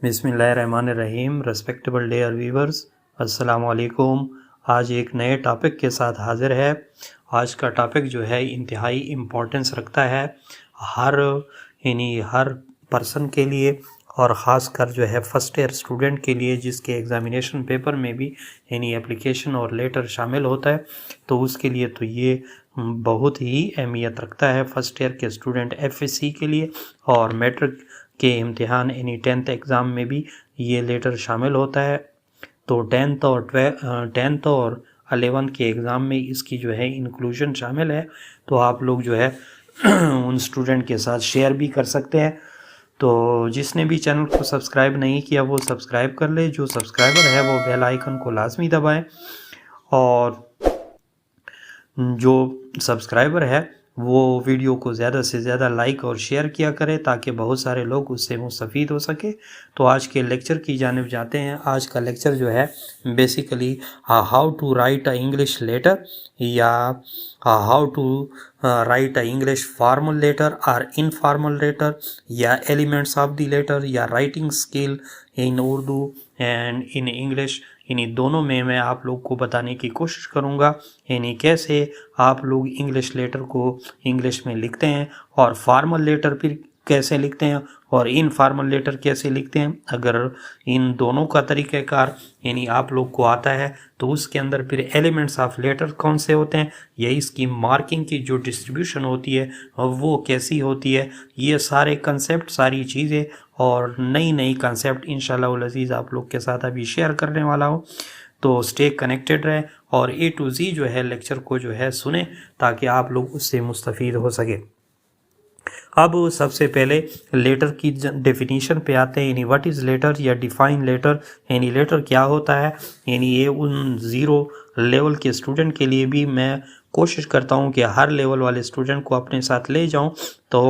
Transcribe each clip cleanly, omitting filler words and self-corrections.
बिस्मिल्लाहिर्रहमानिर्रहीम। Respectable dare viewers, अस्सलाम वालेकुम। आज एक नए टॉपिक के साथ हाज़िर है। आज का टॉपिक जो है इंतहाई इम्पोर्टेंस रखता है हर पर्सन के लिए, और ख़ास कर जो है फ़र्स्ट ईयर स्टूडेंट के लिए जिसके एग्ज़ामिनेशन पेपर में भी एप्लीकेशन और लेटर शामिल होता है। तो उसके लिए तो ये बहुत ही अहमियत रखता है फ़र्स्ट ईयर के स्टूडेंट FSC के लिए, और मैट्रिक के इम्तिहान 10th एग्ज़ाम में भी ये लेटर शामिल होता है। तो 10th और 11th के एग्ज़ाम में इसकी जो है इंक्लूजन शामिल है। तो आप लोग जो है उन स्टूडेंट के साथ शेयर भी कर सकते हैं। तो जिसने भी चैनल को सब्सक्राइब नहीं किया वो सब्सक्राइब कर ले। जो सब्सक्राइबर है वो बेल आइकन को लाजमी दबाएं, और जो सब्सक्राइबर है वो वीडियो को ज़्यादा से ज़्यादा लाइक और शेयर किया करें ताकि बहुत सारे लोग उससे मुस्तफ़ीद हो सके। तो आज के लेक्चर की जानिब जाते हैं। आज का लेक्चर जो है basically how to write a English letter, या how to write a English formal letter और इनफॉर्मल लेटर, या एलिमेंट्स ऑफ द लेटर, या writing skill in Urdu and in English. इन्हीं दोनों में मैं आप लोग को बताने की कोशिश करूँगा कैसे आप लोग इंग्लिश लेटर को इंग्लिश में लिखते हैं, और फॉर्मल लेटर फिर कैसे लिखते हैं, और इनफॉर्मल लेटर कैसे लिखते हैं। अगर इन दोनों का तरीक़ाकार आप लोग को आता है तो उसके अंदर फिर एलिमेंट्स ऑफ लेटर कौन से होते हैं, या इसकी मार्किंग की जो डिस्ट्रीब्यूशन होती है वो कैसी होती है। ये सारे कंसेप्ट, सारी चीज़ें और नई नई कंसेप्ट इंशाल्लाह अज़ीज़ आप लोग के साथ अभी शेयर करने वाला हूँ। तो स्टे कनेक्टेड रहे और A to Z जो है लेक्चर को जो है सुने ताकि आप लोग उससे मुस्तफ़ीद हो सके। अब सबसे पहले लेटर की डेफिनेशन पे आते हैं। व्हाट इज़ लेटर या डिफाइन लेटर। लेटर क्या होता है। ये उन ज़ीरो लेवल के स्टूडेंट के लिए भी मैं कोशिश करता हूँ कि हर लेवल वाले स्टूडेंट को अपने साथ ले जाऊँ। तो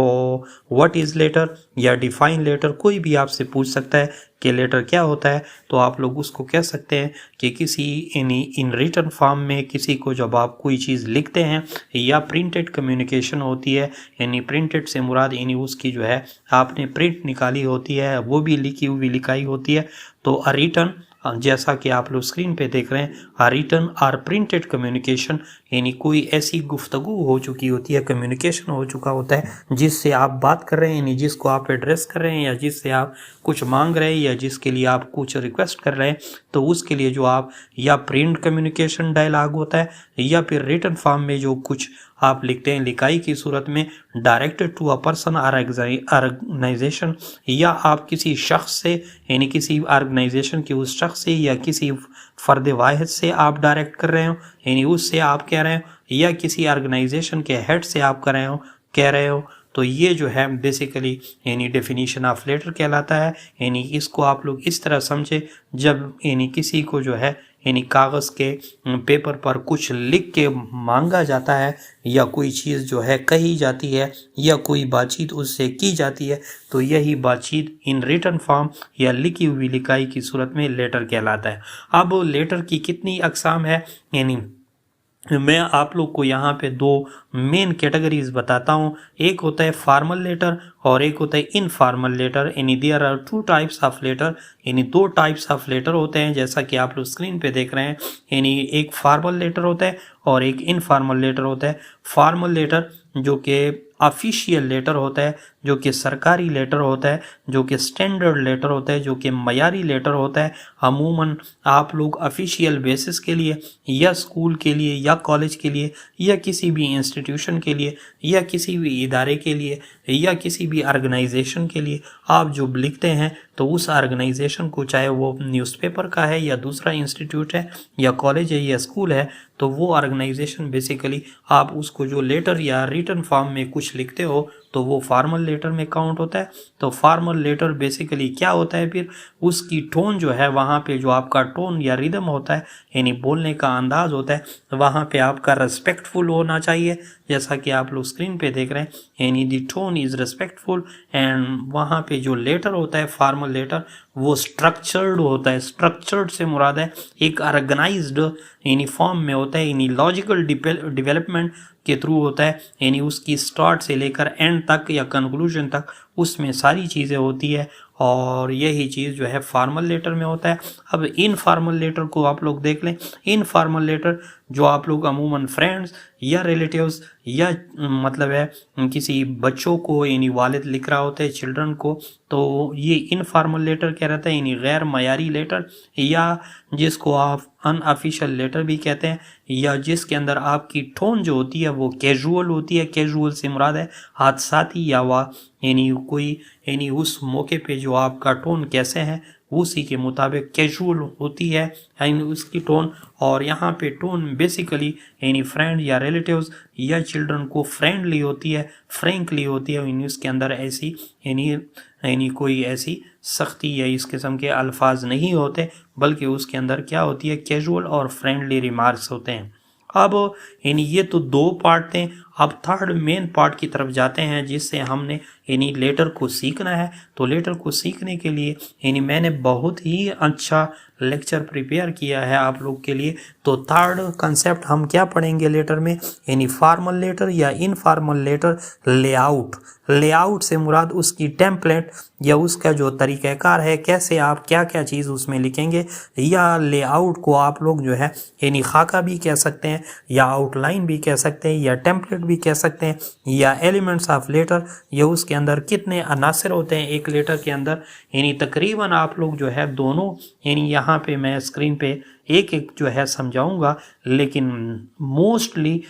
व्हाट इज़ लेटर या डिफाइन लेटर, कोई भी आपसे पूछ सकता है कि लेटर क्या होता है, तो आप लोग उसको कह सकते हैं कि किसी इन रिटन फॉर्म में किसी को जब आप कोई चीज़ लिखते हैं, या प्रिंटेड कम्युनिकेशन होती है, प्रिंटेड से मुराद उसकी जो है आपने प्रिंट निकाली होती है, वो भी लिखी हुई लिखाई होती है। तो अ रिटन, जैसा कि आप लोग स्क्रीन पे देख रहे हैं, अ रिटन और प्रिंटेड कम्युनिकेशन कोई ऐसी गुफ्तगू हो चुकी होती है, कम्युनिकेशन हो चुका होता है जिससे आप बात कर रहे हैं, जिसको आप एड्रेस कर रहे हैं, या जिससे आप कुछ मांग रहे हैं, या जिसके लिए आप कुछ रिक्वेस्ट कर रहे हैं। तो उसके लिए जो आप या प्रिंट कम्युनिकेशन डायलॉग होता है, या फिर रिटन फॉर्म में जो कुछ आप लिखते हैं लिखाई की सूरत में, डायरेक्टेड टू अ पर्सन और ऑर्गेनाइजेशन, या आप किसी शख्स से किसी ऑर्गेनाइजेशन के उस शख्स से या किसी फ़र्द वाहिद से आप डायरेक्ट कर रहे हो, उससे आप कह रहे हो, या किसी ऑर्गेनाइजेशन के हेड से आप कह रहे हो। तो ये जो है बेसिकली डेफिनेशन ऑफ लेटर कहलाता है। इसको आप लोग इस तरह समझे, जब किसी को जो है कागज़ के पेपर पर कुछ लिख के मांगा जाता है, या कोई चीज़ जो है कही जाती है, या कोई बातचीत उससे की जाती है, तो यही बातचीत इन रिटन फॉर्म या लिखी हुई लिखाई की सूरत में लेटर कहलाता है। अब लेटर की कितनी अक़साम है, मैं आप लोग को यहाँ पे दो मेन कैटेगरीज बताता हूँ। एक होता है फॉर्मल लेटर और एक होता है informal letter. There are two types of letter. दो टाइप्स ऑफ लेटर होते हैं जैसा कि आप लोग स्क्रीन पे देख रहे हैं। एक फॉर्मल लेटर होता है और एक इनफॉर्मल लेटर होता है। फॉर्मल लेटर जो कि ऑफिशियल लेटर होता है, जो कि सरकारी लेटर होता है, जो कि स्टैंडर्ड लेटर होता है, जो कि मयारी लेटर होता है। अमूमन आप लोग ऑफिशियल बेसिस के लिए, या स्कूल के लिए, या कॉलेज के लिए, या किसी भी इंस्टीट्यूशन के लिए, या किसी भी इदारे के लिए, या किसी भी ऑर्गेनाइजेशन के लिए आप जो लिखते हैं, तो उस ऑर्गेनाइजेशन को, चाहे वो न्यूज़पेपर का है, या दूसरा इंस्टीट्यूट है, या कॉलेज है, या स्कूल है, तो वो ऑर्गेनाइजेशन बेसिकली आप उसको जो लेटर या रिटन फॉर्म में कुछ लिखते हो तो वो फॉर्मल लेटर में काउंट होता है। तो फॉर्मल लेटर बेसिकली क्या होता है, फिर उसकी टोन जो है, वहाँ पे जो आपका टोन या रिदम होता है, बोलने का अंदाज होता है, वहाँ पे आपका रेस्पेक्टफुल होना चाहिए, जैसा कि आप लोग स्क्रीन पे देख रहे हैं। दी टोन इज़ रेस्पेक्टफुल। एंड वहाँ पे जो लेटर होता है फॉर्मल लेटर, वो स्ट्रक्चर्ड होता है। स्ट्रक्चर्ड से मुराद है एक ऑर्गेनाइज्ड फॉर्म में होता है, लॉजिकल डेवलपमेंट के थ्रू होता है। उसकी स्टार्ट से लेकर एंड तक या कंक्लूजन तक उसमें सारी चीज़ें होती है। और यही चीज़ जो है फॉर्मल लेटर में होता है। अब इनफॉर्मल लेटर को आप लोग देख लें। इनफॉर्मल लेटर जो आप लोग अमूमन फ्रेंड्स या रिलेटिव्स या मतलब है किसी बच्चों को यानी वालिद लिख रहा होता है चिल्ड्रन को, तो ये इनफॉर्मल लेटर क्या रहता है, यानी गैर मयारी लेटर, या जिसको आप अनऑफिशियल लेटर भी कहते हैं, या जिसके अंदर आपकी टोन जो होती है वो कैजुअल होती है। कैजुअल से मुराद है हादसाती या वाह यानी कोई यानी उस मौके पे जो आपका टोन कैसे है उसी के मुताबिक कैजुअल होती है यानी उसकी टोन। और यहाँ पे टोन बेसिकली यानी फ्रेंड या रिलेटिव्स या चिल्ड्रन को फ्रेंडली होती है, फ्रेंकली होती है, यानी उसके अंदर ऐसी यानी कोई ऐसी सख्ती या इस किस्म के अल्फाज नहीं होते, बल्कि उसके अंदर क्या होती है, कैजुअल और फ्रेंडली रिमार्क्स होते हैं। अब यानी ये तो दो पार्ट थे। अब थर्ड मेन पार्ट की तरफ जाते हैं जिससे हमने यानी लेटर को सीखना है। तो लेटर को सीखने के लिए यानी मैंने बहुत ही अच्छा लेक्चर प्रिपेयर किया है आप लोग के लिए। तो थर्ड कंसेप्ट हम क्या पढ़ेंगे लेटर में, यानी फॉर्मल लेटर या इनफॉर्मल लेटर लेआउट। लेआउट से मुराद उसकी टेम्पलेट या उसका जो तरीक़ाकार है, कैसे आप क्या क्या चीज़ उसमें लिखेंगे, या लेआउट को आप लोग जो है यानी खाका भी कह सकते हैं, या आउटलाइन भी कह सकते हैं, या टेम्पलेट भी कह सकते हैं, या एलिमेंट्स ऑफ लेटर, या उसके अंदर कितने अनासर होते हैं एक लेटर के अंदर। यानी तकरीबन आप लोग जो है दोनों यानी यहाँ पे मैं स्क्रीन पे एक एक जो है समझाऊंगा, लेकिन मोस्टली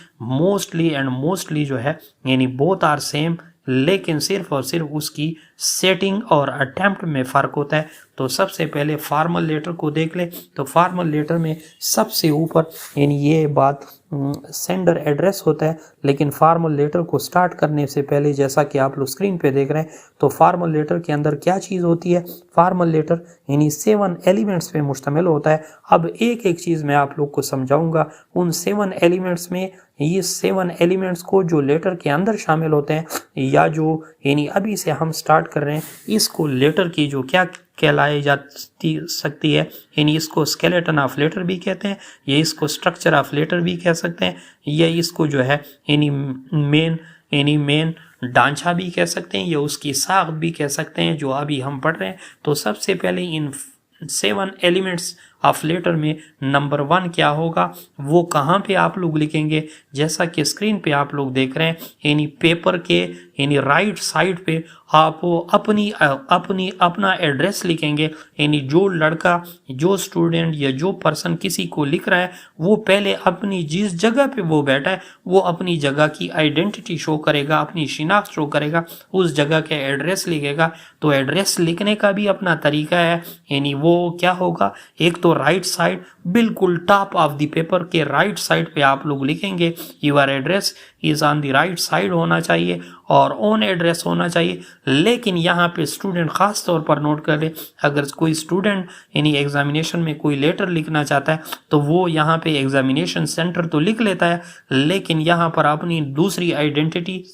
जो है यानी बोथ आर सेम, लेकिन सिर्फ और सिर्फ उसकी सेटिंग और अटेम्प्ट में फ़र्क होता है। तो सबसे पहले फॉर्मल लेटर को देख ले। तो फॉर्मल लेटर में सबसे ऊपर यानी ये बात सेंडर एड्रेस होता है, लेकिन फॉर्मल लेटर को स्टार्ट करने से पहले जैसा कि आप लोग स्क्रीन पे देख रहे हैं, तो फॉर्मल लेटर के अंदर क्या चीज़ होती है, फॉर्मल लेटर यानी 7 एलिमेंट्स पे मुश्तमिल होता है। अब एक एक चीज़ मैं आप लोग को समझाऊंगा। उन 7 एलिमेंट्स में ये 7 एलिमेंट्स को जो लेटर के अंदर शामिल होते हैं, या जो यानी अभी से हम स्टार्ट कर रहे हैं, इसको लेटर की जो क्या कहलाई जाती सकती है, यानी इसको स्केलेटन ऑफ लेटर भी कहते हैं, या इसको स्ट्रक्चर ऑफ लेटर भी कह सकते हैं, या इसको जो है यानी मेन ढांचा भी कह सकते हैं, या उसकी साख भी कह सकते हैं, जो अभी हम पढ़ रहे हैं। तो सबसे पहले इन 7 एलिमेंट्स ऑफ लेटर में नंबर 1 क्या होगा, वो कहाँ पे आप लोग लिखेंगे, जैसा कि स्क्रीन पे आप लोग देख रहे हैं, यानी पेपर के यानी राइट साइड पे आप अपना एड्रेस लिखेंगे। यानी जो लड़का, जो स्टूडेंट या जो पर्सन किसी को लिख रहा है, वो पहले अपनी जिस जगह पे वो बैठा है वो अपनी जगह की आइडेंटिटी शो करेगा, अपनी शिनाख्त शो करेगा, उस जगह के एड्रेस लिखेगा। तो एड्रेस लिखने का भी अपना तरीका है, यानी वो क्या होगा, एक तो राइट साइड बिल्कुल टॉप ऑफ द पेपर के राइट साइड पे आप लोग लिखेंगे your address is on the right side होना चाहिए और ऑन एड्रेस होना चाहिए। लेकिन यहाँ पे स्टूडेंट खास तौर पर नोट कर ले, अगर कोई स्टूडेंट यानी एग्जामिनेशन में कोई लेटर लिखना चाहता है तो वो यहाँ पे एग्जामिनेशन सेंटर तो लिख लेता है, लेकिन यहाँ पर अपनी दूसरी आइडेंटिटी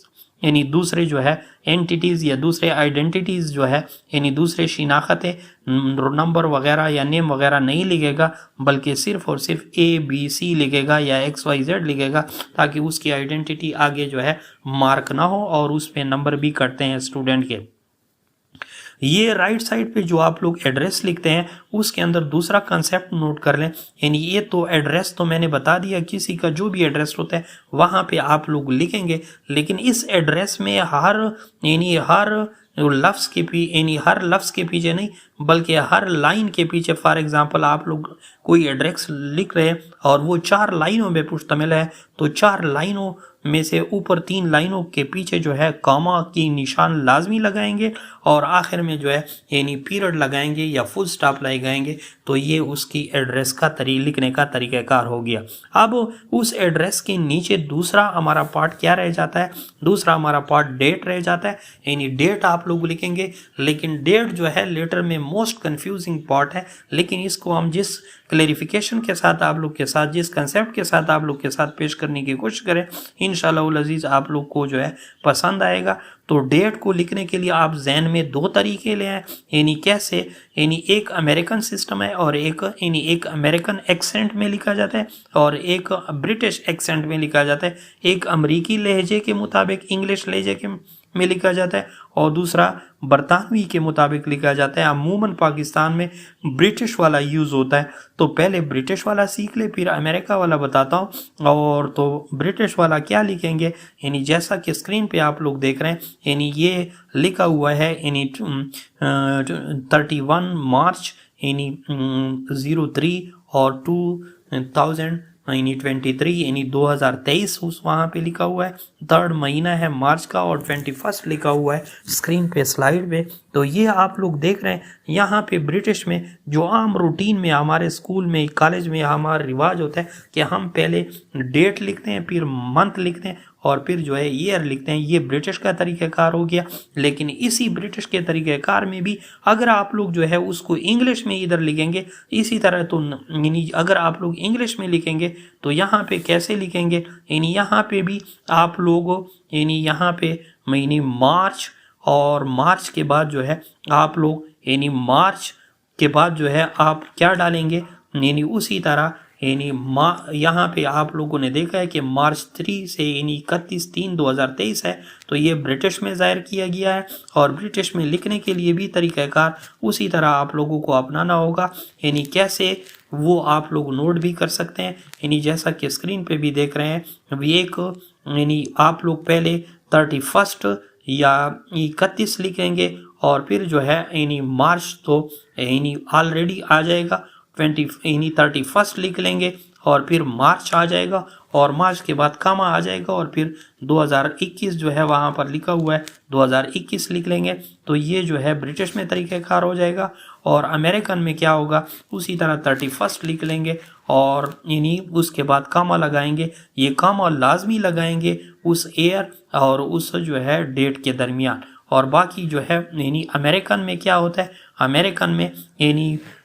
यानी दूसरे जो है एंटिटीज़ या दूसरे आइडेंटिटीज़ जो है यानी दूसरे शिनाख्तें, नंबर वगैरह या नेम वगैरह नहीं लिखेगा, बल्कि सिर्फ और सिर्फ ABC लिखेगा या XYZ लिखेगा, ताकि उसकी आइडेंटिटी आगे जो है मार्क ना हो और उस पर नंबर भी कटते हैं स्टूडेंट के। ये राइट साइड पे जो आप लोग एड्रेस लिखते हैं उसके अंदर दूसरा कंसेप्ट नोट कर लें, यानी ये तो एड्रेस तो मैंने बता दिया, किसी का जो भी एड्रेस होता है वहाँ पे आप लोग लिखेंगे, लेकिन इस एड्रेस में हर लफ्ज़ के पीछे नहीं बल्कि हर लाइन के पीछे, फॉर एग्जांपल आप लोग कोई एड्रेस लिख रहे हैं और वो 4 लाइनों में मुश्तमिल है, तो 4 लाइनों में से ऊपर 3 लाइनों के पीछे जो है कॉमा की निशान लाजमी लगाएंगे और आखिर में जो है यानी पीरियड लगाएंगे या फुल स्टॉप लगाएंगे। तो ये उसकी एड्रेस का लिखने का तरीक़ाकार हो गया। अब उस एड्रेस के नीचे दूसरा हमारा पार्ट क्या रह जाता है, दूसरा हमारा पार्ट डेट रह जाता है, यानी डेट आप लोग लिखेंगे। लेकिन डेट जो है लेटर में मोस्ट कंफ्यूजिंग पार्ट है, लेकिन इसको हम जिस क्लैरिफिकेशन के साथ आप लोग के साथ, जिस कंसेप्ट के साथ आप लोग के साथ पेश करने की कोशिश करें, इंशाअल्लाह अज़ीज़ आप लोग को जो है पसंद आएगा। तो डेट को लिखने के लिए आप जहन में 2 तरीके ले आए, यानी कैसे, यानी एक अमेरिकन सिस्टम है और एक अमेरिकन एक्सेंट में लिखा जाता है और एक ब्रिटिश एक्सेंट में लिखा जाता है। एक अमरीकी लहजे के मुताबिक, इंग्लिश लहजे के में लिखा जाता है और दूसरा बरतानवी के मुताबिक लिखा जाता है। अमूमन पाकिस्तान में ब्रिटिश वाला यूज़ होता है, तो पहले ब्रिटिश वाला सीख ले फिर अमेरिका वाला बताता हूँ। और तो ब्रिटिश वाला क्या लिखेंगे, यानी जैसा कि स्क्रीन पे आप लोग देख रहे हैं, यानी ये लिखा हुआ है यानी 31 मार्च यानी 03 और 2023 यानी 2023 उस वहाँ पे लिखा हुआ है। 3rd महीना है मार्च का और 21 लिखा हुआ है स्क्रीन पे स्लाइड पे। तो ये आप लोग देख रहे हैं यहाँ पे ब्रिटिश में जो आम रूटीन में हमारे स्कूल में कॉलेज में हमारा रिवाज होता है कि हम पहले डेट लिखते हैं फिर मंथ लिखते हैं और फिर जो है ईयर लिखते हैं। ये ब्रिटिश का तरीक़ाकार हो गया। लेकिन इसी ब्रिटिश के तरीक़ाकार में भी अगर आप लोग जो है उसको इंग्लिश में इधर लिखेंगे इसी तरह, तो यानी अगर आप लोग इंग्लिश में लिखेंगे तो यहाँ पे कैसे लिखेंगे, यानी यहाँ पे भी आप लोग यानी यहाँ पे यानी मार्च और मार्च के बाद जो है आप लोग यानी मार्च के बाद जो है आप क्या डालेंगे, यानी उसी तरह यानी यहाँ पे आप लोगों ने देखा है कि मार्च 3 से यानी 31/3/2023 है, तो ये ब्रिटिश में ज़ाहिर किया गया है। और ब्रिटिश में लिखने के लिए भी तरीक़ाकार उसी तरह आप लोगों को अपनाना होगा, यानी कैसे वो आप लोग नोट भी कर सकते हैं। यानी जैसा कि स्क्रीन पे भी देख रहे हैं, अभी एक यानी आप लोग पहले 31 या 31 लिखेंगे और फिर जो है यानी मार्च तो यानी ऑलरेडी आ जाएगा 31 लिख लेंगे और फिर मार्च आ जाएगा और मार्च के बाद कामा आ जाएगा और फिर 2021 जो है वहाँ पर लिखा हुआ है 2021 लिख लेंगे। तो ये जो है ब्रिटिश में तरीक़ाकार हो जाएगा। और अमेरिकन में क्या होगा, उसी तरह 31 लिख लेंगे और यानी उसके बाद कामा लगाएंगे। ये कामा लाजमी लगाएंगे उस ईयर और उस जो है डेट के दरमियान। और बाकी जो है यानी अमेरिकन में क्या होता है, अमेरिकन में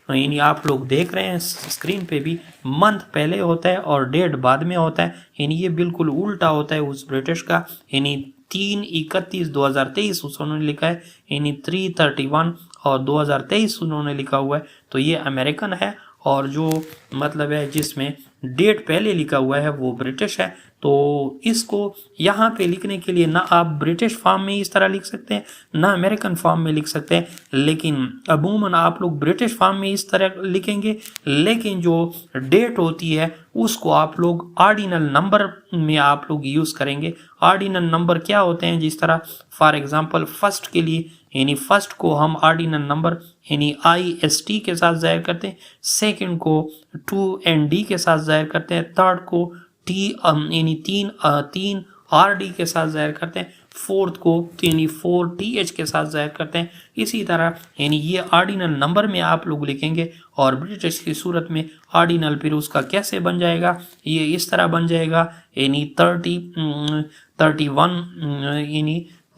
यानी आप लोग देख रहे हैं स्क्रीन पे भी मंथ पहले होता है और डेट बाद में होता है। यानी ये बिल्कुल उल्टा होता है उस ब्रिटिश का। यानी 3/31/2023 उन्होंने लिखा है, यानी 3/31 और 2023 उन्होंने लिखा हुआ है। तो ये अमेरिकन है और जो मतलब है जिसमें डेट पहले लिखा हुआ है वो ब्रिटिश है। तो इसको यहाँ पे लिखने के लिए ना आप ब्रिटिश फॉर्म में इस तरह लिख सकते हैं ना अमेरिकन फॉर्म में लिख सकते हैं, लेकिन अमूमन आप लोग ब्रिटिश फॉर्म में इस तरह लिखेंगे। लेकिन जो डेट होती है उसको आप लोग ऑर्डिनल नंबर में आप लोग यूज़ करेंगे। ऑर्डिनल नंबर क्या होते हैं, जिस तरह फॉर एग्जांपल फर्स्ट के लिए यानी फर्स्ट को हम ऑर्डिनल नंबर यानी IST के साथ ज़ाहिर करते हैं, सेकंड को 2ND के साथ ज़ाहिर करते हैं, थर्ड को यानी 3 RD के साथ ज़ाहिर करते हैं, फोर्थ को यानी 4TH के साथ ज़ाहिर करते हैं। इसी तरह यानी ये ऑर्डिनल नंबर में आप लोग लिखेंगे और ब्रिटिश की सूरत में ऑर्डिनल फिर उसका कैसे बन जाएगा, ये इस तरह बन जाएगा यानी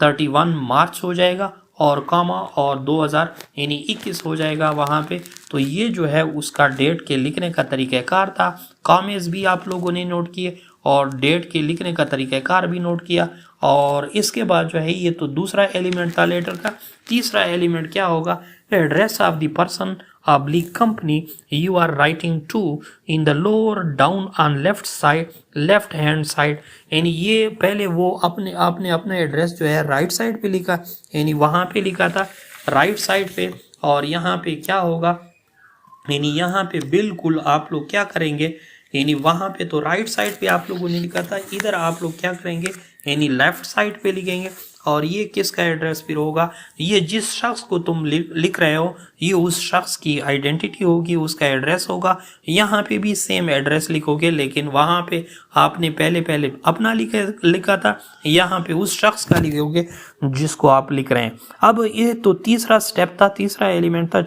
31 मार्च हो जाएगा और कामा और 2021 हो जाएगा वहाँ पे। तो ये जो है उसका डेट के लिखने का तरीक़ाकार था। कामेज भी आप लोगों ने नोट किए और डेट के लिखने का तरीक़ाकार भी नोट किया। और इसके बाद जो है ये तो दूसरा एलिमेंट था लेटर का। तीसरा एलिमेंट क्या होगा, address of the person oblique company you are writing to in the lower down on left hand side. यानी ये पहले वो आपने अपना एड्रेस जो है राइट साइड पे लिखा, यानी वहाँ पे लिखा था राइट साइड पे। और यहाँ पे क्या होगा, यानी यहाँ पे बिल्कुल आप लोग क्या करेंगे, यानी वहाँ पे तो राइट साइड पे आप लोगों ने लिखा था, इधर आप लोग क्या करेंगे यानी लेफ्ट साइड पे लिखेंगे। और ये किसका एड्रेस फिर होगा, ये जिस शख्स को तुम लिख रहे हो ये उस शख्स की आइडेंटिटी होगी, उसका एड्रेस होगा। यहाँ पे भी सेम एड्रेस लिखोगे, लेकिन वहाँ पे आपने पहले अपना लिखा था, यहाँ पे उस शख्स का लिखोगे जिसको आप लिख रहे हैं। अब ये तो तीसरा स्टेप था, तीसरा एलिमेंट था।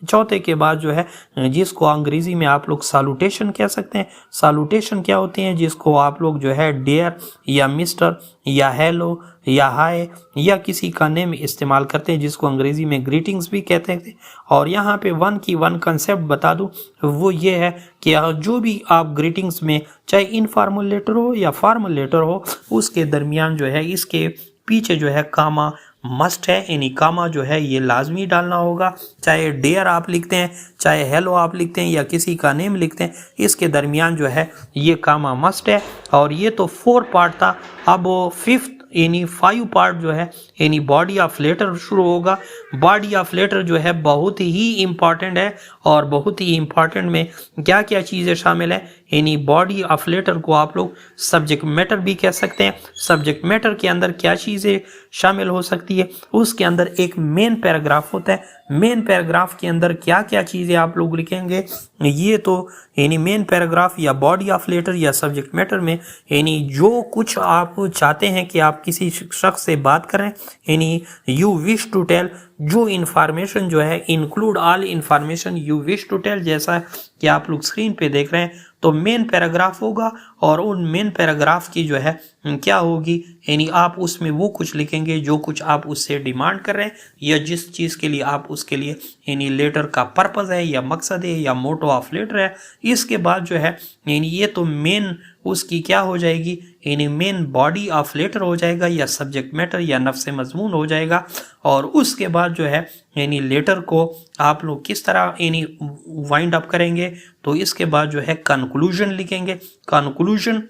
चौथे के बाद जो है जिसको अंग्रेजी में आप लोग सैल्यूटेशन कह सकते हैं। सैल्यूटेशन क्या होती हैं, जिसको आप लोग जो है डियर या मिस्टर या हेलो या हाय या किसी का नेम इस्तेमाल करते हैं, जिसको अंग्रेजी में ग्रीटिंग्स भी कहते हैं। और यहाँ पे वन कंसेप्ट बता दूं, वो ये है कि जो भी आप ग्रीटिंग्स में चाहे इनफॉर्मल लेटर हो या फॉर्मल लेटर हो, उसके दरमियान जो है इसके पीछे जो है कामा मस्ट है, यानी कामा जो है ये लाजमी डालना होगा। चाहे डियर आप लिखते हैं, चाहे हेलो आप लिखते हैं या किसी का नेम लिखते हैं, इसके दरमियान जो है ये कामा मस्ट है। और ये तो 4 पार्ट था। अब 5th यानी 5 पार्ट जो है यानी बॉडी ऑफ लेटर शुरू होगा। बॉडी ऑफ लेटर जो है बहुत ही इम्पॉर्टेंट है और बहुत ही इम्पॉर्टेंट में क्या क्या चीज़ें शामिल है, यानी बॉडी ऑफ लेटर को आप लोग सब्जेक्ट मैटर भी कह सकते हैं। सब्जेक्ट मैटर के अंदर क्या चीज़ें शामिल हो सकती है, उसके अंदर एक मेन पैराग्राफ होता है। मेन पैराग्राफ के अंदर क्या क्या चीज़ें आप लोग लिखेंगे, ये तो यानी मेन पैराग्राफ या बॉडी ऑफ लेटर या सब्जेक्ट मैटर में यानी जो कुछ आप चाहते हैं कि आप किसी शख्स से बात करें, यानी यू विश टू टेल, जो इन्फॉर्मेशन जो है include all information you wish to tell, जैसा कि आप लोग स्क्रीन पे देख रहे हैं। तो मेन पैराग्राफ होगा और उन मेन पैराग्राफ की जो है क्या होगी, यानी आप उसमें वो कुछ लिखेंगे जो कुछ आप उससे डिमांड कर रहे हैं या जिस चीज़ के लिए आप उसके लिए यानी लेटर का पर्पज़ है या मकसद है या मोटो ऑफ लेटर है। इसके बाद जो है यानी ये तो मेन उसकी क्या हो जाएगी, यानी मेन बॉडी ऑफ लेटर हो जाएगा या सब्जेक्ट मैटर या नफ्स मजमून हो जाएगा। और उसके बाद जो है यानी लेटर को आप लोग किस तरह यानी वाइंड अप करेंगे, तो इसके बाद जो है कंक्लूजन लिखेंगे। कंक्लूजन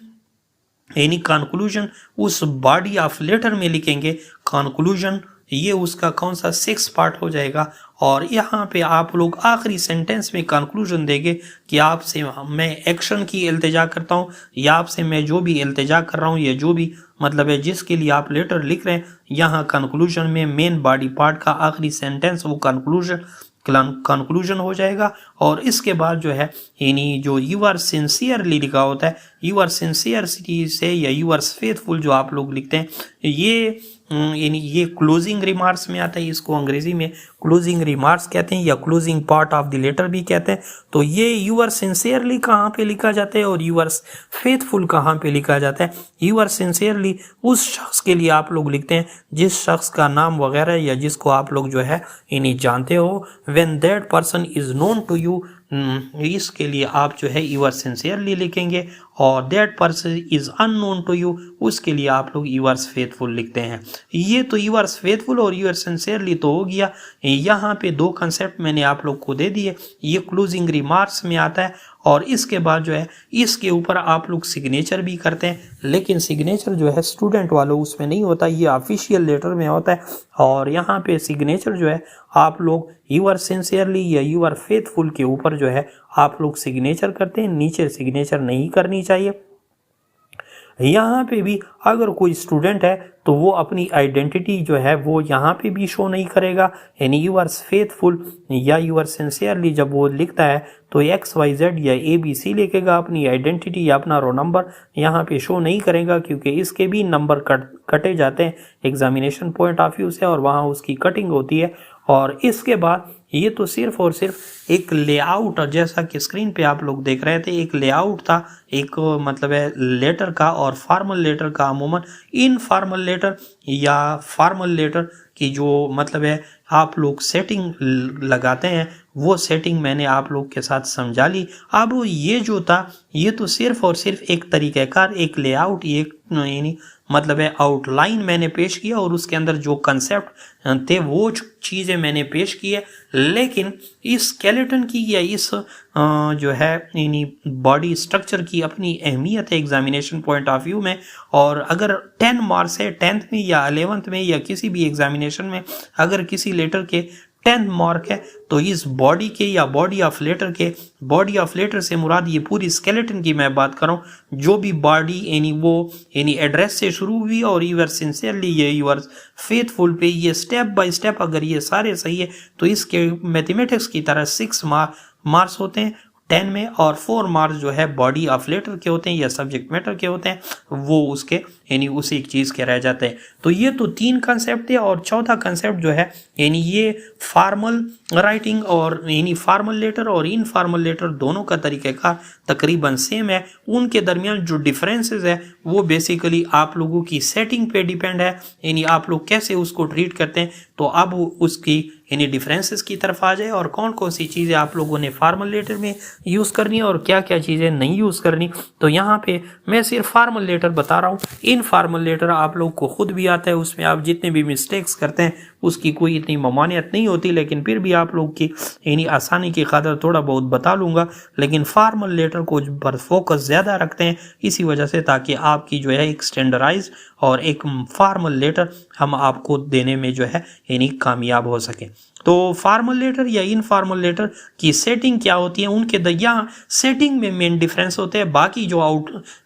यानी कंक्लूजन उस बॉडी ऑफ लेटर में लिखेंगे। कंक्लूजन ये उसका कौन सा 6 पार्ट हो जाएगा और यहाँ पे आप लोग आखिरी सेंटेंस में कंक्लूजन देंगे कि आपसे मैं एक्शन की इल्तिजा करता हूँ या आपसे मैं जो भी इल्तिजा कर रहा हूँ या जो भी मतलब है जिसके लिए आप लेटर लिख रहे हैं, यहाँ कंक्लूजन में मेन बॉडी पार्ट का आखिरी सेंटेंस वो कंक्लूजन हो जाएगा। और इसके बाद जो है यानी जो यू आर सिंसियरली लिखा होता है, यू आर सिंसियरिटी से या यू आर फेथफुल जो आप लोग लिखते हैं, ये यानी ये क्लोजिंग रिमार्क्स में आता है। इसको अंग्रेजी में क्लोजिंग रिमार्क्स कहते हैं या closing part of the letter भी कहते हैं। तो ये यू आर सिंसियरली कहाँ पे लिखा जाता है और यू आर फेथफुल कहाँ पे लिखा जाता है। यू आर सिंसियरली उस शख्स के लिए आप लोग लिखते हैं जिस शख्स का नाम वगैरह या जिसको आप लोग जो है इन्हें जानते हो। When that person is known to you, इसके लिए आप जो है यू आर सिंसियरली लिखेंगे। और that person is unknown to you, उसके लिए आप लोग यू आर फेथफुल लिखते हैं। ये तो यू आर फेथफुल और यू आर सिंसियरली तो हो गया। यहाँ पे 2 कंसेप्ट मैंने आप लोग को दे दिए। ये क्लोजिंग रिमार्क्स में आता है और इसके बाद जो है इसके ऊपर आप लोग सिग्नेचर भी करते हैं, लेकिन सिग्नेचर जो है स्टूडेंट वालों उसमें नहीं होता, ये ऑफिशियल लेटर में होता है। और यहाँ पे सिग्नेचर जो है आप लोग यू आर सिंसियरली या यू आर फेथफुल के ऊपर जो है आप लोग सिग्नेचर करते हैं, नीचे सिग्नेचर नहीं करनी चाहिए। यहाँ पे भी अगर कोई स्टूडेंट है तो वो अपनी आइडेंटिटी जो है वो यहाँ पे भी शो नहीं करेगा, यानी यू आर फेथफुल या यू आर सिंसियरली जब वो लिखता है तो XYZ या ABC लिखेगा, अपनी आइडेंटिटी या अपना रोल नंबर यहाँ पे शो नहीं करेगा क्योंकि इसके भी नंबर कटे जाते हैं एग्जामिनेशन पॉइंट ऑफ व्यू से और वहाँ उसकी कटिंग होती है। और इसके बाद ये तो सिर्फ और सिर्फ एक लेआउट, जैसा कि स्क्रीन पे आप लोग देख रहे थे एक लेआउट था, एक मतलब है लेटर का और फॉर्मल लेटर का। अमूमन इनफॉर्मल लेटर या फॉर्मल लेटर की जो मतलब है आप लोग सेटिंग लगाते हैं वो सेटिंग मैंने आप लोग के साथ समझा ली। अब ये जो था ये तो सिर्फ और सिर्फ एक तरीक़ाकार, एक लेआउट, एक यानी मतलब है आउटलाइन मैंने पेश किया और उसके अंदर जो कंसेप्ट थे वो चीज़ें मैंने पेश की है। लेकिन इस स्केलेटन की या इस जो है यानी बॉडी स्ट्रक्चर की अपनी अहमियत है एग्जामिनेशन पॉइंट ऑफ व्यू में। और अगर 10 मार्क्स है 10th में या 11th में या किसी भी एग्जामिनेशन में अगर किसी लेटर के 10 मार्क है तो इस बॉडी के या बॉडी ऑफ लेटर के, बॉडी ऑफ लेटर से मुराद ये पूरी स्केलेटन की मैं बात कर रहा हूँ, जो भी बॉडी यानी वो यानी एड्रेस से शुरू हुई और यू आर सिंसियरली ये यू आर फेथफुल पे ये स्टेप बाय स्टेप अगर ये सारे सही है तो इसके मैथमेटिक्स की तरह 6 मार्क्स होते हैं 10 में और 4 मार्क्स जो है बॉडी ऑफ लेटर के होते हैं या सब्जेक्ट मैटर के होते हैं, वो उसके यानी उसी एक चीज़ के रह जाते हैं। तो ये तो 3 कंसेप्ट थे और चौथा कंसेप्ट जो है यानी ये फॉर्मल राइटिंग और यानी फॉर्मल लेटर और इनफॉर्मल लेटर दोनों का तरीक़ाकार तकरीबन सेम है। उनके दरमियान जो डिफरेंसेस है वो बेसिकली आप लोगों की सेटिंग पे डिपेंड है, यानी आप लोग कैसे उसको ट्रीट करते हैं। तो अब उसकी यानी डिफरेंसेस की तरफ आ जाए और कौन कौन सी चीज़ें आप लोगों ने फॉर्मल लेटर में यूज़ करनी है और क्या क्या चीज़ें नहीं यूज़ करनी। तो यहाँ पे मैं सिर्फ फॉर्मल लेटर बता रहा हूँ। इनफॉर्मल लेटर आप लोग को खुद भी आता है, उसमें आप जितने भी मिस्टेक्स करते हैं उसकी कोई इतनी ममानियत नहीं होती, लेकिन फिर भी आप लोग की यानी आसानी की खातिर थोड़ा बहुत बता लूँगा। लेकिन फॉर्मल लेटर को पर फोकस ज़्यादा रखते हैं इसी वजह से, ताकि आपकी जो है एक स्टैंडर्डाइज और एक फॉर्मल लेटर हम आपको देने में जो है यानी कामयाब हो सके। तो फॉर्मल लेटर या इनफॉर्मल लेटर की सेटिंग क्या होती है, उनके यहाँ सेटिंग में मेन डिफरेंस होते हैं। बाकी जो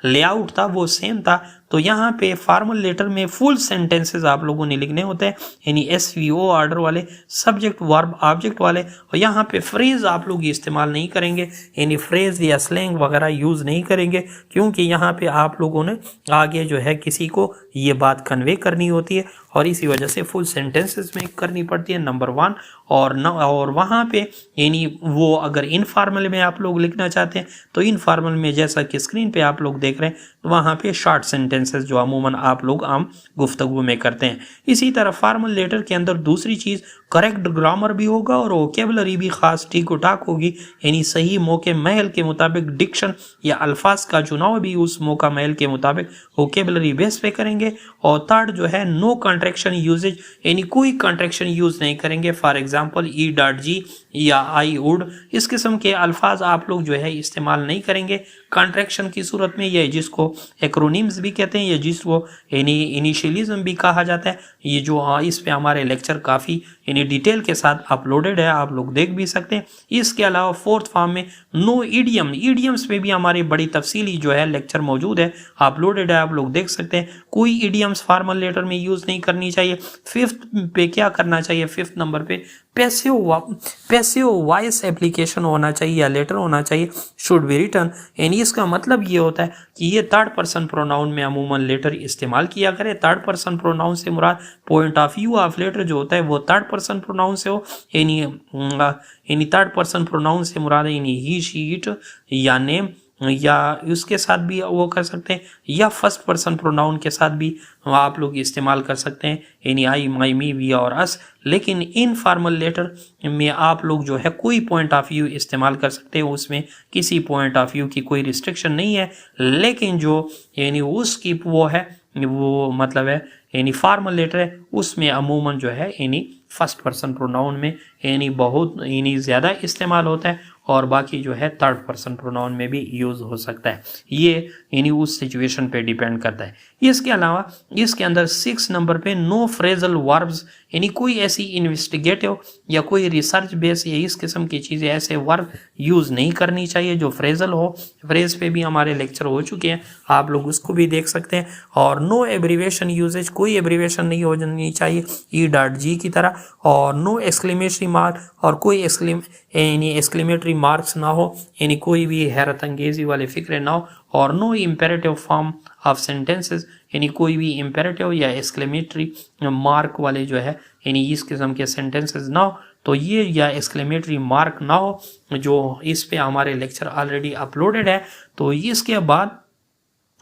लेआउट था वो सेम था। तो यहाँ पे फॉर्मल लेटर में फुल सेंटेंसेस आप लोगों ने लिखने होते हैं, यानी SVO ऑर्डर वाले, सब्जेक्ट वर्ब ऑब्जेक्ट वाले। और यहाँ पे फ्रेज आप लोग इस्तेमाल नहीं करेंगे, यानी फ्रेज या स्लैंग वगैरह यूज़ नहीं करेंगे, क्योंकि यहाँ पे आप लोगों ने आगे जो है किसी को ये बात कन्वे करनी होती है और इसी वजह से फुल सेंटेंसेस में करनी पड़ती है, नंबर 1। और वहाँ पे यानी वो अगर इनफॉर्मल में आप लोग लिखना चाहते हैं तो इनफॉर्मल में जैसा कि स्क्रीन पे आप लोग देख रहे हैं, तो वहाँ पे शॉर्ट सेंटेंसेस जो अमूमन आप लोग आम गुफ्तगू में करते हैं। इसी तरह फॉर्मल लेटर के अंदर दूसरी चीज़ करेक्ट ग्रामर भी होगा और वोकेबलरी भी खास ठीक ठाक होगी, यानी सही मौके महल के मुताबिक डिक्शन या अल्फाज का चुनाव भी उस मौका महल के मुताबिक वोकेबलरी बेस पे करेंगे। और थर्ड जो है नो कॉन्ट्रैक्शन यूजेज, यानी कोई कॉन्ट्रैक्शन यूज नहीं करेंगे। फॉर एग्जांपल E.G या आई वुड, इस किस्म के अल्फाज आप लोग जो है इस्तेमाल नहीं करेंगे कॉन्ट्रैक्शन की सूरत में, या जिसको एक्रोनिम्स भी कहते हैं या जिसको यानी इनिशियलिज्म भी कहा जाता है। ये जो इस पे हमारे लेक्चर काफ़ी यानी डिटेल के साथ अपलोडेड है, आप लोग देख भी सकते हैं। इसके अलावा फोर्थ फॉर्म में नो ईडियम, ईडियम्स पे भी हमारी बड़ी तफसीली जो है लेक्चर मौजूद है, अपलोडेड है, आप लोग देख सकते हैं। कोई ईडियम्स फॉर्मल लेटर में यूज़ नहीं करनी चाहिए। फिफ्थ पे क्या करना चाहिए, फिफ्थ नंबर पे पैसिव वॉइस एप्लीकेशन होना चाहिए या लेटर होना चाहिए, शुड बी रिटन। यानी इसका मतलब ये होता है कि ये थर्ड पर्सन प्रोनाउन में अमूमन लेटर इस्तेमाल किया करे। थर्ड पर्सन प्रोनाउन से मुराद point of view of letter जो होता है वो थर्ड पर्सन प्रोनाउन से हो, यानी थर्ड पर्सन प्रोनाउन से मुराद यानी ही, शी, इट या नेम, या उसके साथ भी वो कर सकते हैं, या फर्स्ट पर्सन प्रोनाउन के साथ भी आप लोग इस्तेमाल कर सकते हैं, यानी आई, माई, मी, वी और अस। लेकिन इनफॉर्मल लेटर में आप लोग जो है कोई पॉइंट ऑफ व्यू इस्तेमाल कर सकते हैं, उसमें किसी पॉइंट ऑफ व्यू की कोई रिस्ट्रिक्शन नहीं है। लेकिन जो यानी उसकी वो है वो मतलब है यानी फॉर्मल लेटर है, उसमें अमूमन जो है यानी फर्स्ट पर्सन प्रोनाउन में यानी बहुत यानी ज़्यादा इस्तेमाल होता है, और बाकी जो है थर्ड पर्सन प्रोनाउन में भी यूज़ हो सकता है। ये यानी उस सिचुएशन पे डिपेंड करता है। इसके अलावा इसके अंदर 6 नंबर पे नो फ्रेजल वर्ब्स, यानी कोई ऐसी इन्वेस्टिगेटिव या कोई रिसर्च बेस या इस किस्म की चीज़ें ऐसे वर्ब यूज़ नहीं करनी चाहिए जो फ्रेजल हो। फ्रेज पे भी हमारे लेक्चर हो चुके हैं, आप लोग उसको भी देख सकते हैं। और नो एब्रीवेशन यूजेज, कोई एब्रीवेशन नहीं होनी चाहिए E.G की तरह। और नो एक्सक्लेमेटरी मार्क, और कोई एक्सक्लेमेटरी मार्क्स ना हो, यानी कोई भी हैरत अंगेजी वाले फिक्रे ना हो। और no imperative form of sentences, यानी कोई भी इम्पेरेटिव या एक्सक्लेमेटरी मार्क वाले जो है यानी इस किस्म के सेंटेंसेस ना हो। तो ये या एक्सक्लेमेटरी मार्क ना हो, जो इस पे हमारे लेक्चर ऑलरेडी अपलोडेड है। तो इसके बाद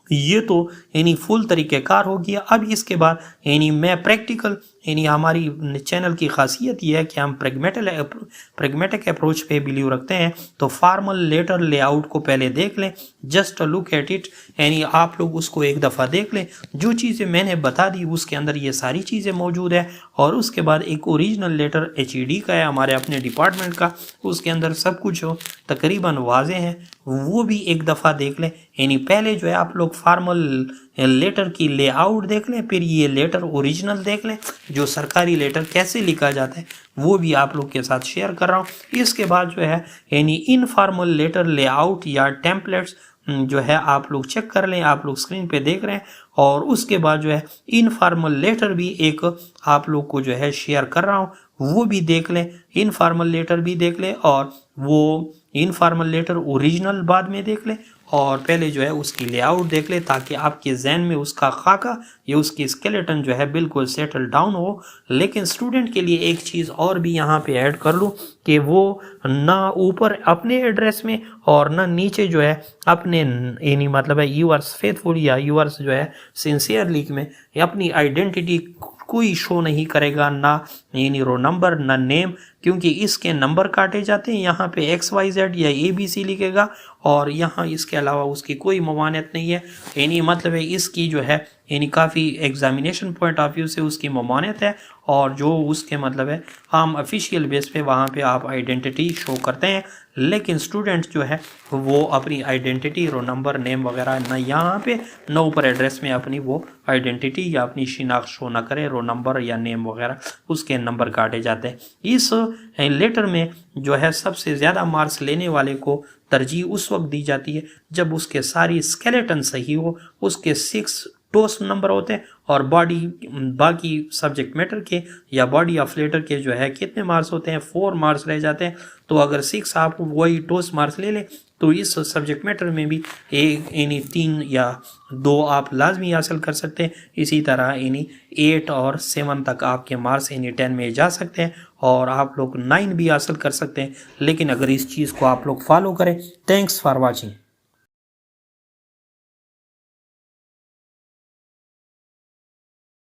ये तो यानी फुल तरीक़ेकार हो गया। अब इसके बाद यानी मैं प्रैक्टिकल, यानी हमारी चैनल की खासियत ये है कि हम प्रैग्मेटिक अप्रोच पे बिलीव रखते हैं। तो फॉर्मल लेटर लेआउट को पहले देख लें, जस्ट लुक एट इट, यानी आप लोग उसको एक दफ़ा देख लें। जो चीज़ें मैंने बता दी उसके अंदर ये सारी चीज़ें मौजूद है। और उसके बाद एक ओरिजिनल लेटर HED का है हमारे अपने डिपार्टमेंट का, उसके अंदर सब कुछ तकरीबन वाज़े हैं, वो भी एक दफ़ा देख लें। यानी पहले जो है आप लोग फॉर्मल लेटर की लेआउट देख लें, फिर ये लेटर ओरिजिनल देख लें, जो सरकारी लेटर कैसे लिखा जाता है वो भी आप लोग के साथ शेयर कर रहा हूँ। इसके बाद जो है यानी इनफॉर्मल लेटर लेआउट या टेम्पलेट्स जो है आप लोग चेक कर लें, आप लोग स्क्रीन पे देख रहे हैं। और उसके बाद जो है इनफॉर्मल लेटर भी एक आप लोग को जो है शेयर कर रहा हूँ, वो भी देख लें, इनफॉर्मल लेटर भी देख लें, और वो इनफॉर्मल लेटर ओरिजिनल बाद में देख लें, और पहले जो है उसकी लेआउट देख ले, ताकि आपके जहन में उसका खाका या उसकी स्केलेटन जो है बिल्कुल सेटल डाउन हो। लेकिन स्टूडेंट के लिए एक चीज़ और भी यहाँ पे ऐड कर लूँ कि वो ना ऊपर अपने एड्रेस में और ना नीचे जो है अपने यानी मतलब है यूअर्स फेथफुल या यूअर्स जो है सिंसियरली में अपनी आइडेंटिटी कोई शो नहीं करेगा, ना यानी रोल नंबर ना नेम, क्योंकि इसके नंबर काटे जाते हैं। यहाँ पे XYZ या ABC लिखेगा और यहाँ इसके अलावा उसकी कोई ममानियत नहीं है। यानी मतलब है इसकी जो है यानी काफ़ी एग्जामिनेशन पॉइंट ऑफ व्यू से उसकी ममानियत है, और जो उसके मतलब है हम ऑफिशियल बेस पे वहाँ पे आप आइडेंटिटी शो करते हैं, लेकिन स्टूडेंट जो है वो अपनी आइडेंटिटी रोल नंबर नेम वगैरह ना यहाँ पे न ऊपर एड्रेस में अपनी वो आइडेंटिटी या अपनी शिनाख्त शो ना करे, रोल नंबर या नेम वगैरह उसके नंबर काटे जाते हैं। इस लेटर में जो है सबसे ज़्यादा मार्क्स लेने वाले को तरजीह उस वक्त दी जाती है जब उसके सारी स्केलेटन सही हो, उसके 6 टोस नंबर होते हैं और बाकी सब्जेक्ट मैटर के या बॉडी ऑफ लेटर के जो है कितने मार्क्स होते हैं, 4 मार्क्स रह जाते हैं। तो अगर 6 आप वही टोस मार्क्स ले लें तो इस सब्जेक्ट मैटर में भी यानी 3 या 2 आप लाजमी हासिल कर सकते हैं। इसी तरह यानी 8 और 7 तक आपके मार्क्स यानी 10 में जा सकते हैं और आप लोग 9 भी हासिल कर सकते हैं, लेकिन अगर इस चीज़ को आप लोग फॉलो करें। Thanks for watching.